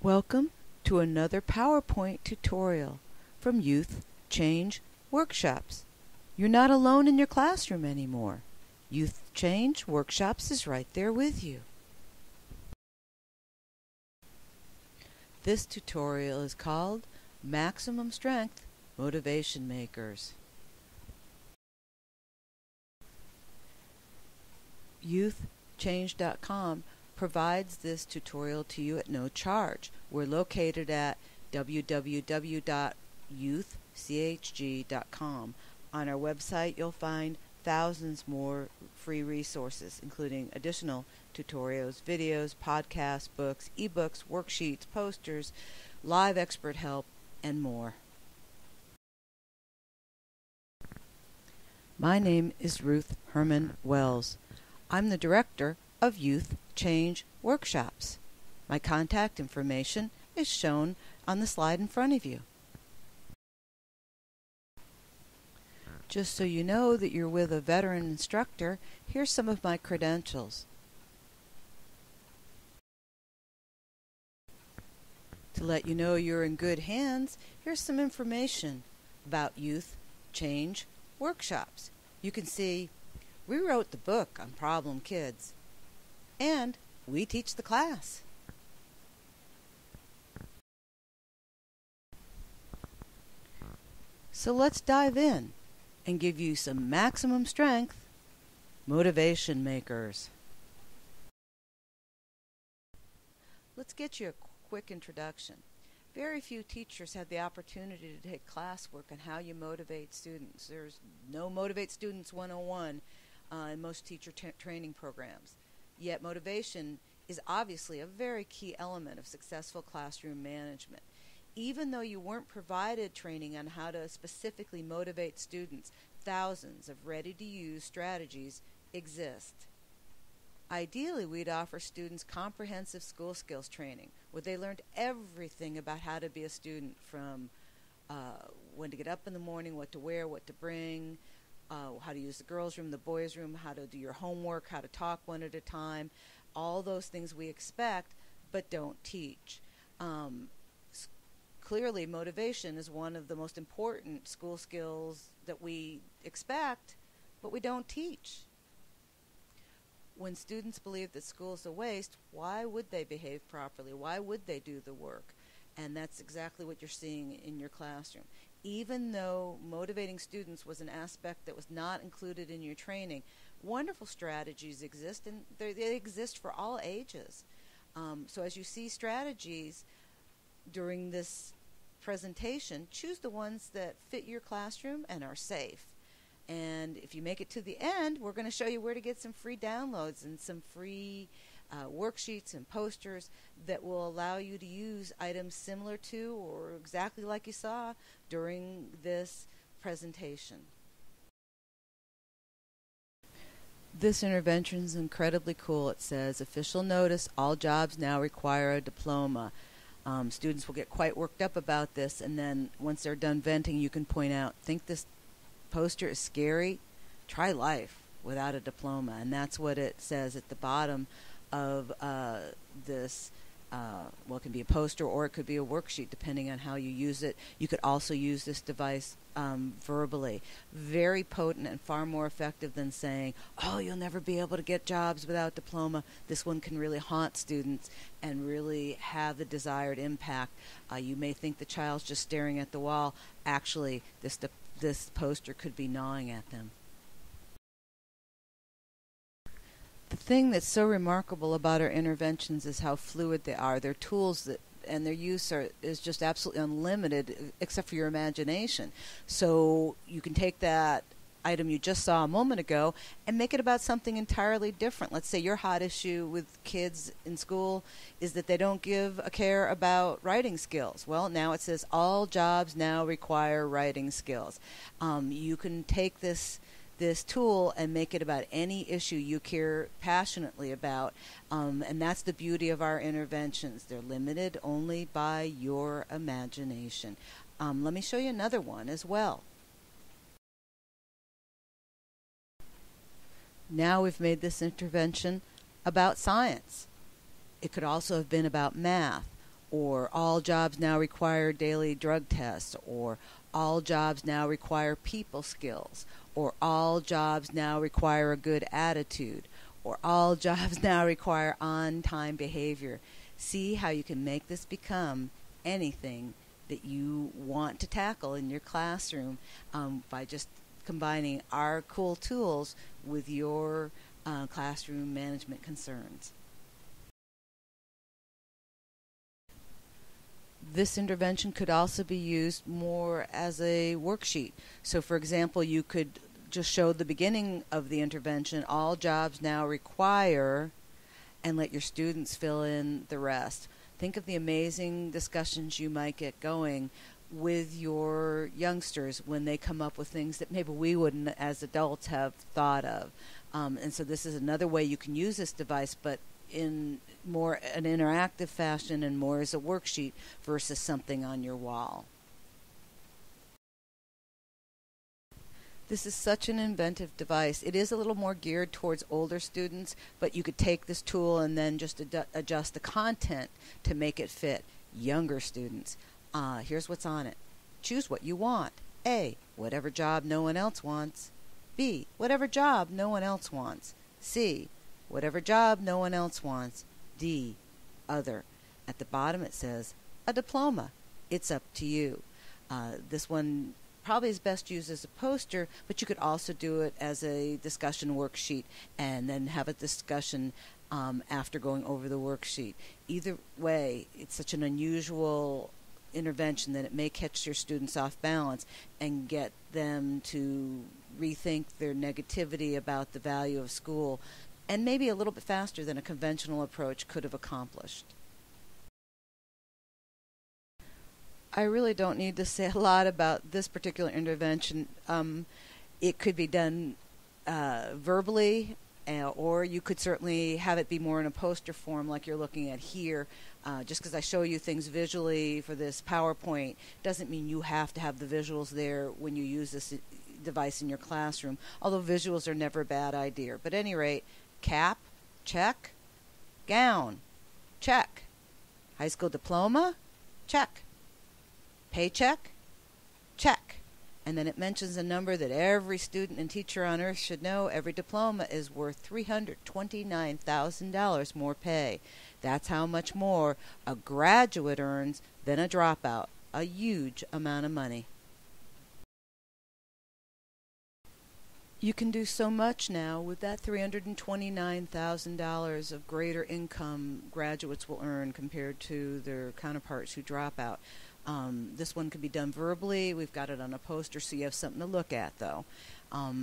Welcome to another PowerPoint tutorial from Youth Change Workshops. You're not alone in your classroom anymore. Youth Change Workshops is right there with you. This tutorial is called Maximum Strength Motivation Makers. YouthChange.com provides this tutorial to you at no charge. We're located at www.youthchg.com. On our website, you'll find thousands more free resources, including additional tutorials, videos, podcasts, books, ebooks, worksheets, posters, live expert help, and more. My name is Ruth Herman Wells. I'm the director of Youth Change Workshops. My contact information is shown on the slide in front of you. Just so you know that you're with a veteran instructor, here's some of my credentials. To let you know you're in good hands, here's some information about Youth Change Workshops. You can see we wrote the book on problem kids, and we teach the class. So let's dive in and give you some maximum strength motivation makers. Let's get you a quick introduction. Very few teachers have the opportunity to take classwork on how you motivate students. There's no Motivate Students 101 in most teacher training programs. Yet motivation is obviously a very key element of successful classroom management. Even though you weren't provided training on how to specifically motivate students, thousands of ready-to-use strategies exist. Ideally, we'd offer students comprehensive school skills training, where they learned everything about how to be a student, from when to get up in the morning, what to wear, what to bring, how to use the girls' room, the boys' room, how to do your homework, how to talk one at a time, all those things we expect but don't teach. Clearly, motivation is one of the most important school skills that we expect, but we don't teach. When students believe that school is a waste, why would they behave properly? Why would they do the work? And that's exactly what you're seeing in your classroom. Even though motivating students was an aspect that was not included in your training, wonderful strategies exist, and they exist for all ages. So as you see strategies during this presentation, choose the ones that fit your classroom and are safe. And if you make it to the end, we're going to show you where to get some free downloads and some free worksheets and posters that will allow you to use items similar to or exactly like you saw during this presentation. This intervention is incredibly cool. It says, official notice, all jobs now require a diploma. Students will get quite worked up about this, and then once they're done venting, you can point out, think this poster is scary? Try life without a diploma. And that's what it says at the bottom of this. Well, it can be a poster or it could be a worksheet depending on how you use it. You could also use this device verbally. Very potent and far more effective than saying, oh, you'll never be able to get jobs without diploma. This one can really haunt students and really have the desired impact. You may think the child's just staring at the wall. Actually, this poster could be gnawing at them. The thing that's so remarkable about our interventions is how fluid they are. They're tools and their use is just absolutely unlimited, except for your imagination. So you can take that item you just saw a moment ago and make it about something entirely different. Let's say your hot issue with kids in school is that they don't give a care about writing skills. Well, now it says all jobs now require writing skills. You can take this tool and make it about any issue you care passionately about, and that's the beauty of our interventions. They're limited only by your imagination. Let me show you another one as well. Now we've made this intervention about science. It could also have been about math or all jobs now require daily drug tests, or all jobs now require people skills, or all jobs now require a good attitude, or all jobs now require on-time behavior. See how you can make this become anything that you want to tackle in your classroom by just combining our cool tools with your classroom management concerns. This intervention could also be used more as a worksheet. So, for example, you could just show the beginning of the intervention, all jobs now require, and let your students fill in the rest. Think of the amazing discussions you might get going with your youngsters when they come up with things that maybe we wouldn't as adults have thought of. And so this is another way you can use this device, but in more an interactive fashion and more as a worksheet versus something on your wall. This is such an inventive device. It is a little more geared towards older students, but you could take this tool and then just adjust the content to make it fit younger students. Here's what's on it. Choose what you want. A, whatever job no one else wants. B, whatever job no one else wants. C, whatever job no one else wants. D, other. At the bottom it says, a diploma. It's up to you. This one probably is best used as a poster, but you could also do it as a discussion worksheet and then have a discussion after going over the worksheet. Either way, it's such an unusual intervention that it may catch your students off balance and get them to rethink their negativity about the value of school, and maybe a little bit faster than a conventional approach could have accomplished. I really don't need to say a lot about this particular intervention. It could be done verbally, or you could certainly have it be more in a poster form like you're looking at here. Just because I show you things visually for this PowerPoint doesn't mean you have to have the visuals there when you use this device in your classroom, although visuals are never a bad idea. But at any rate, cap, check. Gown, check. High school diploma, check. Paycheck, check. And then it mentions a number that every student and teacher on earth should know. Every diploma is worth $329,000 more pay. That's how much more a graduate earns than a dropout. A huge amount of money. You can do so much now with that $329,000 of greater income graduates will earn compared to their counterparts who drop out. This one can be done verbally. We've got it on a poster so you have something to look at, though.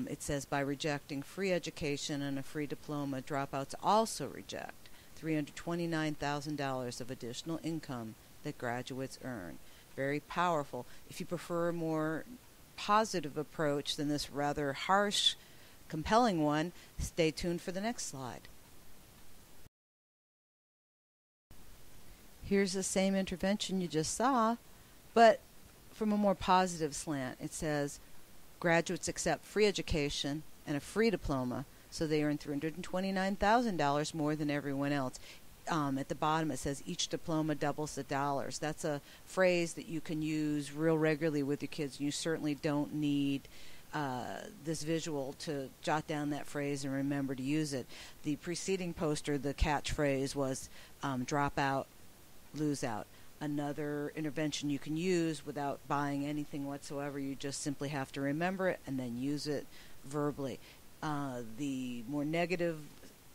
It says, by rejecting free education and a free diploma, dropouts also reject $329,000 of additional income that graduates earn. Very powerful. If you prefer a more positive approach than this rather harsh, compelling one, stay tuned for the next slide. Here's the same intervention you just saw, but from a more positive slant. It says graduates accept free education and a free diploma, so they earn $329,000 more than everyone else. At the bottom it says each diploma doubles the dollars. That's a phrase that you can use real regularly with your kids. You certainly don't need this visual to jot down that phrase and remember to use it. The preceding poster, the catchphrase was drop out, lose out. Another intervention you can use without buying anything whatsoever. You just simply have to remember it and then use it verbally. The more negative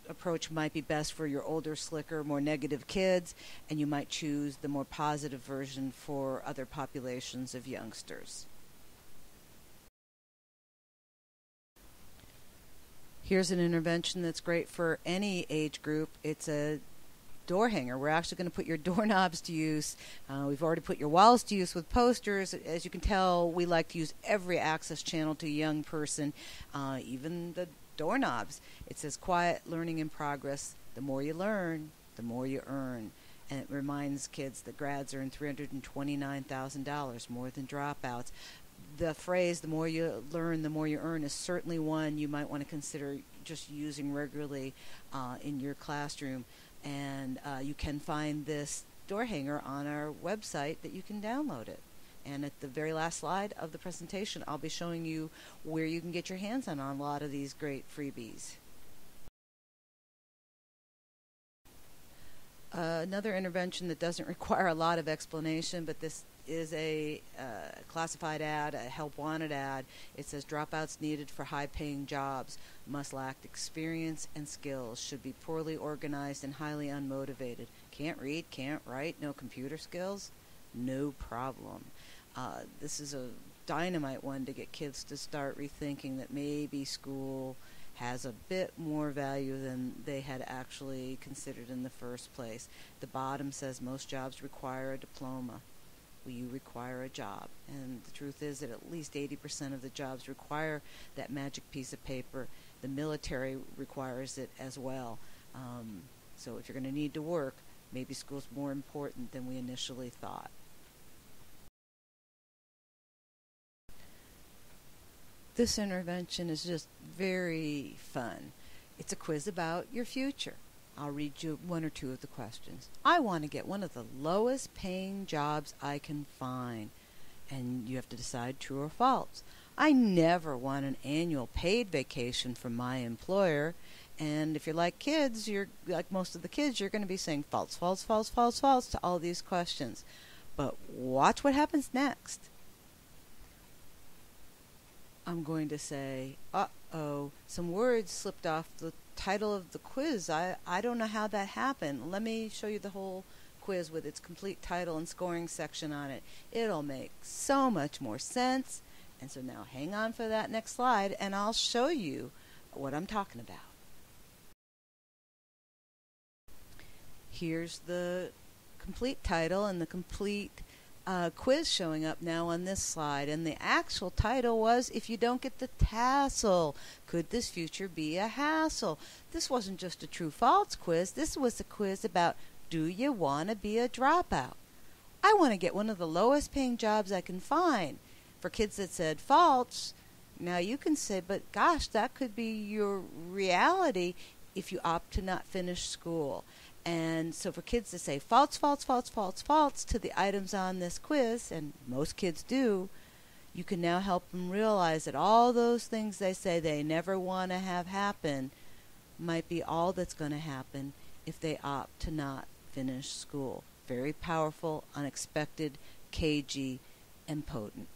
approach might be best for your older, slicker, more negative kids, and you might choose the more positive version for other populations of youngsters. Here's an intervention that's great for any age group. It's a door hanger. We're actually going to put your doorknobs to use. We've already put your walls to use with posters. As you can tell, we like to use every access channel to a young person, even the doorknobs. It says quiet learning in progress. The more you learn, the more you earn. And it reminds kids that grads earn $329,000 more than dropouts. The phrase, the more you learn, the more you earn, is certainly one you might want to consider just using regularly in your classroom. And you can find this door hanger on our website that you can download it. And at the very last slide of the presentation, I'll be showing you where you can get your hands on a lot of these great freebies. Another intervention that doesn't require a lot of explanation, but this is a classified ad, a help wanted ad. It says dropouts needed for high-paying jobs must lack experience and skills, should be poorly organized and highly unmotivated. Can't read, can't write, no computer skills? No problem. This is a dynamite one to get kids to start rethinking that maybe school has a bit more value than they had actually considered in the first place. The bottom says most jobs require a diploma. Well, you require a job. And the truth is that at least 80% of the jobs require that magic piece of paper. The military requires it as well. So if you're going to need to work, maybe school's more important than we initially thought. This intervention is just very fun. It's a quiz about your future. I'll read you one or two of the questions. I want to get one of the lowest paying jobs I can find. And you have to decide true or false. I never want an annual paid vacation from my employer. And if you're like kids, you're like most of the kids, you're going to be saying false, false, false, false, false to all these questions. But watch what happens next. I'm going to say, uh-oh, some words slipped off the title of the quiz. I don't know how that happened. Let me show you the whole quiz with its complete title and scoring section on it. It'll make so much more sense. And so now hang on for that next slide, and I'll show you what I'm talking about. Here's the complete title and the complete quiz showing up now on this slide. And the actual title was, if you don't get the tassel, could this future be a hassle? This wasn't just a true-false quiz. This was a quiz about, do you want to be a dropout? I want to get one of the lowest paying jobs I can find. For kids that said false, now you can say, but gosh, that could be your reality if you opt to not finish school. And so for kids to say false, false, false, false, false to the items on this quiz, and most kids do, you can now help them realize that all those things they say they never want to have happen might be all that's going to happen if they opt to not finish school. Very powerful, unexpected, cagey, and potent.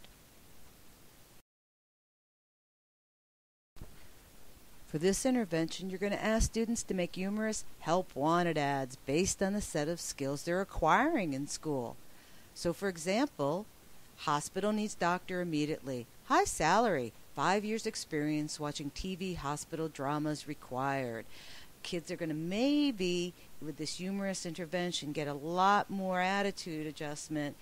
For this intervention, you're going to ask students to make humorous help wanted ads based on the set of skills they're acquiring in school. So for example, hospital needs doctor immediately. High salary, 5 years experience watching TV hospital dramas required. Kids are going to maybe, with this humorous intervention, get a lot more attitude adjustment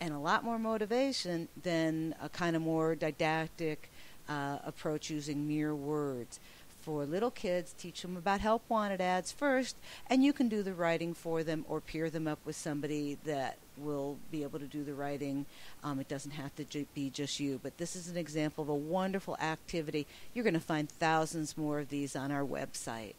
and a lot more motivation than a kind of more didactic approach using mere words. For little kids, teach them about help wanted ads first, and you can do the writing for them or pair them up with somebody that will be able to do the writing. It doesn't have to be just you, but this is an example of a wonderful activity. You're going to find thousands more of these on our website.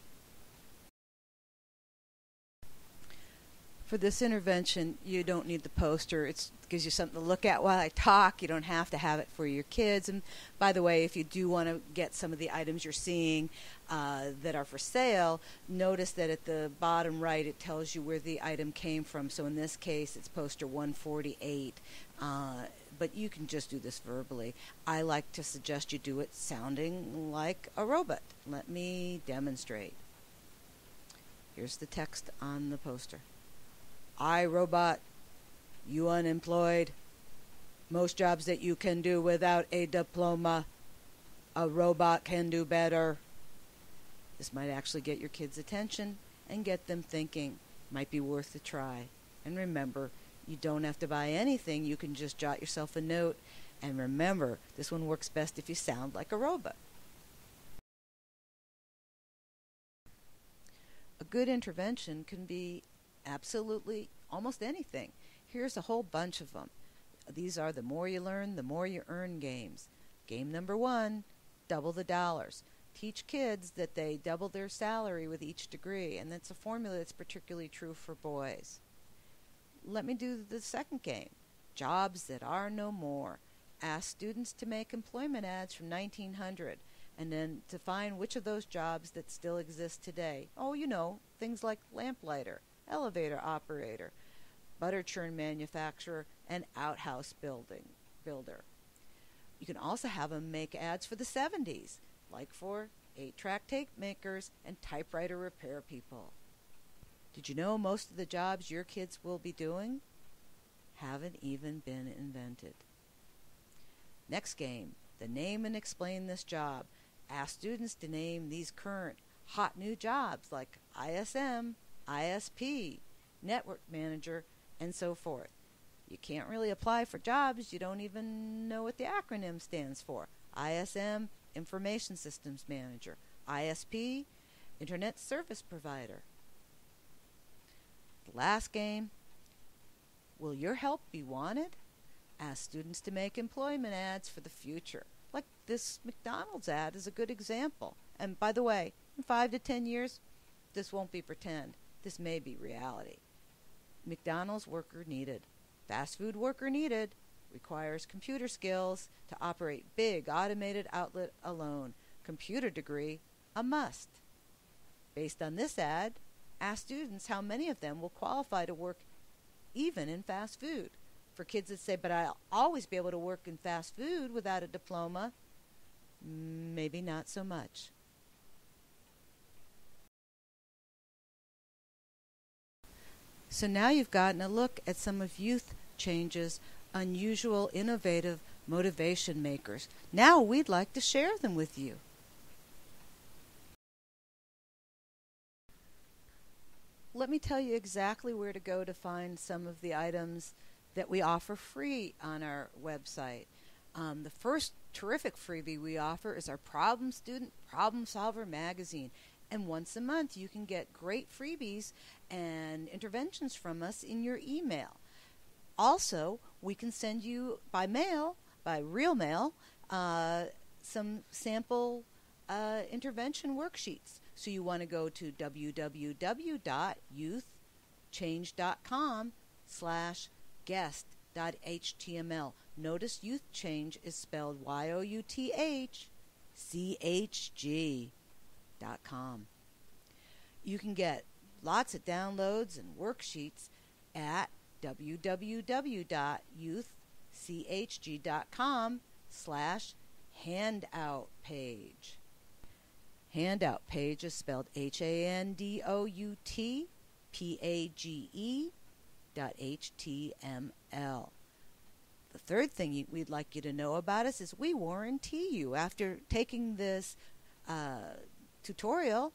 For this intervention, you don't need the poster. It gives you something to look at while I talk. You don't have to have it for your kids. And by the way, if you do want to get some of the items you're seeing that are for sale, notice that at the bottom right it tells you where the item came from. So in this case, it's poster 148. But you can just do this verbally. I like to suggest you do it sounding like a robot. Let me demonstrate. Here's the text on the poster. I, robot, you unemployed, most jobs that you can do without a diploma, a robot can do better. This might actually get your kids' attention and get them thinking. Might be worth a try. And remember, you don't have to buy anything. You can just jot yourself a note. And remember, this one works best if you sound like a robot. A good intervention can be absolutely almost anything. Here's a whole bunch of them. These are the more you learn, the more you earn games. Game number 1, double the dollars. Teach kids that they double their salary with each degree, and that's a formula that's particularly true for boys. Let me do the second game. Jobs that are no more. Ask students to make employment ads from 1900 and then to find which of those jobs that still exist today. Oh, you know, things like lamplighter, elevator operator, butter churn manufacturer, and outhouse builder. You can also have them make ads for the 70s, like for 8-track tape makers and typewriter repair people. Did you know most of the jobs your kids will be doing haven't even been invented? Next game, the name and explain this job. Ask students to name these current hot new jobs like ISM, ISP, network manager, and so forth. You can't really apply for jobs you don't even know what the acronym stands for. ISM, Information Systems Manager. ISP, Internet Service Provider. The last game, will your help be wanted? Ask students to make employment ads for the future. Like this McDonald's ad is a good example. And by the way, in 5 to 10 years, this won't be pretend. This may be reality. McDonald's worker needed. Fast food worker needed. Requires computer skills to operate big automated outlet alone. Computer degree, a must. Based on this ad, ask students how many of them will qualify to work even in fast food. For kids that say, but I'll always be able to work in fast food without a diploma, maybe not so much. So now you've gotten a look at some of Youth Change's unusual, innovative motivation makers. Now we'd like to share them with you. Let me tell you exactly where to go to find some of the items that we offer free on our website. The first terrific freebie we offer is our Problem Student Problem Solver magazine. And once a month you can get great freebies and interventions from us in your email. Also, we can send you by mail, by real mail, some sample intervention worksheets. So you want to go to www.youthchange.com/guest.html. Notice Youth Change is spelled youthchg.com. You can get lots of downloads and worksheets at www.youthchg.com/handout page. Handout page is spelled handoutpage.html. The third thing we'd like you to know about us is we warranty you. After taking this tutorial,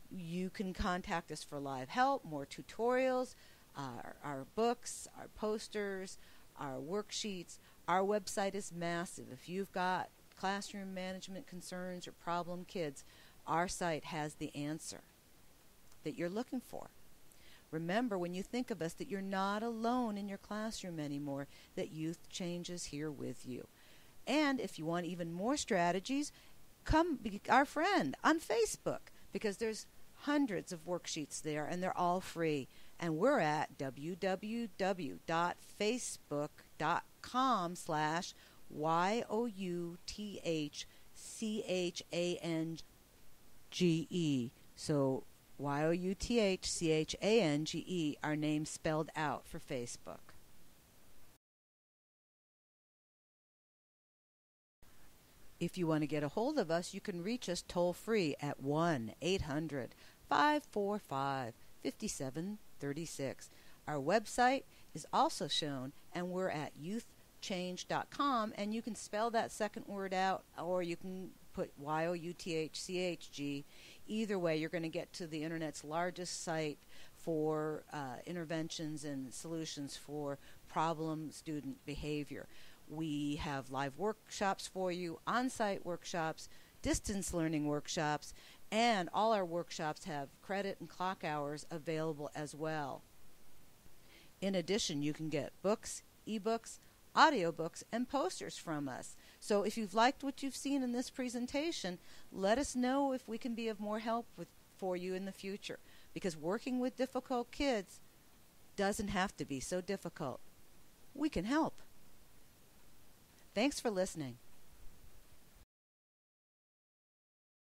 you can contact us for live help, more tutorials, our books, our posters, our worksheets. Our website is massive. If you've got classroom management concerns or problem kids, our site has the answer that you're looking for. Remember, when you think of us, that you're not alone in your classroom anymore, that Youth Change is here with you. And if you want even more strategies, come be our friend on Facebook, because there's hundreds of worksheets there, and they're all free. And we're at www.facebook.com/youthchange. So youthchange, our name spelled out for Facebook. If you want to get a hold of us, you can reach us toll free at 1-800-545-5736. Our website is also shown, and we're at youthchange.com, and you can spell that second word out, or you can put youthchg. Either way, you're going to get to the Internet's largest site for interventions and solutions for problem student behavior. We have live workshops for you, on-site workshops, distance learning workshops, and all our workshops have credit and clock hours available as well. In addition, you can get books, ebooks, audiobooks, and posters from us. So if you've liked what you've seen in this presentation, let us know if we can be of more help for you in the future. Because working with difficult kids doesn't have to be so difficult. We can help. Thanks for listening.